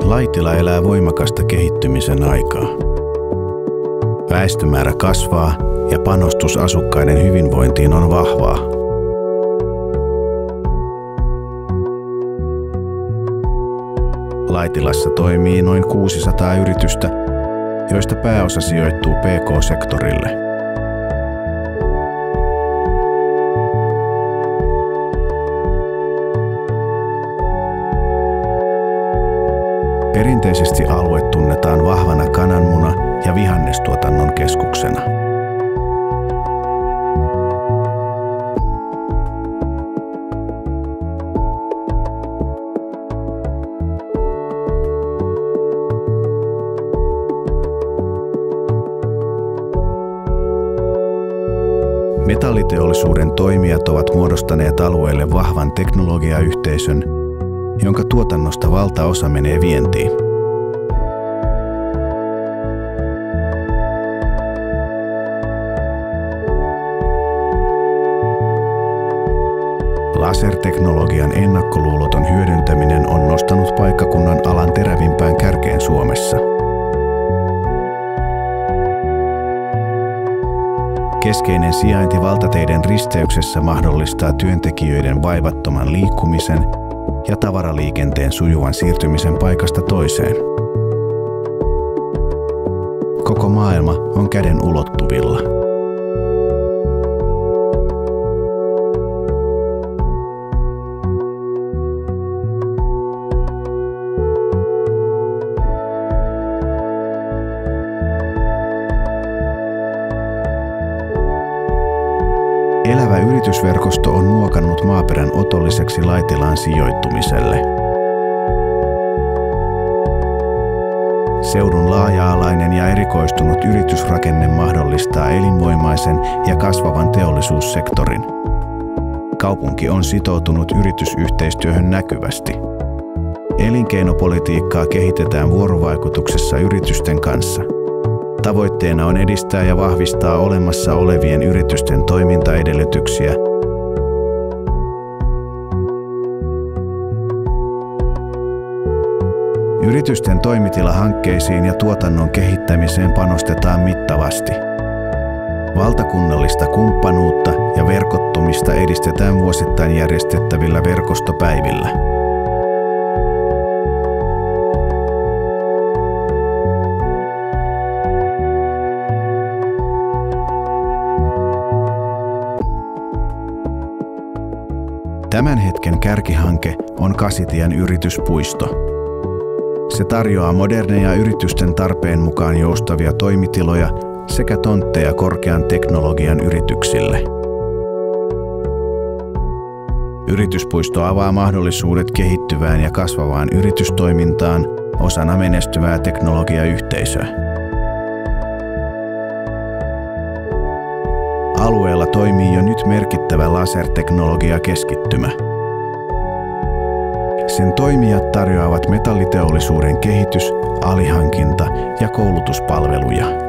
Laitila elää voimakasta kehittymisen aikaa. Väestömäärä kasvaa ja panostus asukkaiden hyvinvointiin on vahvaa. Laitilassa toimii noin 600 yritystä, joista pääosa sijoittuu PK-sektorille. Perinteisesti alue tunnetaan vahvana kananmuna- ja vihannestuotannon keskuksena. Metalliteollisuuden toimijat ovat muodostaneet alueelle vahvan teknologiayhteisön, jonka tuotannosta valtaosa menee vientiin. Laserteknologian ennakkoluuloton hyödyntäminen on nostanut paikkakunnan alan terävimpään kärkeen Suomessa. Keskeinen sijainti valtateiden risteyksessä mahdollistaa työntekijöiden vaivattoman liikkumisen ja tavaraliikenteen sujuvan siirtymisen paikasta toiseen. Koko maailma on käden ulottuvilla. Elävä yritysverkosto on muokannut maaperän otolliseksi Laitilaan sijoittumiselle. Seudun laaja-alainen ja erikoistunut yritysrakenne mahdollistaa elinvoimaisen ja kasvavan teollisuussektorin. Kaupunki on sitoutunut yritysyhteistyöhön näkyvästi. Elinkeinopolitiikkaa kehitetään vuorovaikutuksessa yritysten kanssa. Tavoitteena on edistää ja vahvistaa olemassa olevien yritysten toimintaedellytyksiä. Yritysten toimitilahankkeisiin ja tuotannon kehittämiseen panostetaan mittavasti. Valtakunnallista kumppanuutta ja verkottumista edistetään vuosittain järjestettävillä verkostopäivillä. Tämän hetken kärkihanke on Kasitien yrityspuisto. Se tarjoaa moderneja yritysten tarpeen mukaan joustavia toimitiloja sekä tontteja korkean teknologian yrityksille. Yrityspuisto avaa mahdollisuudet kehittyvään ja kasvavaan yritystoimintaan osana menestyvää teknologiayhteisöä. Alueella toimii jo nyt merkittävä laserteknologiakeskittymä. Sen toimijat tarjoavat metalliteollisuuden kehitys-, alihankinta- ja koulutuspalveluja.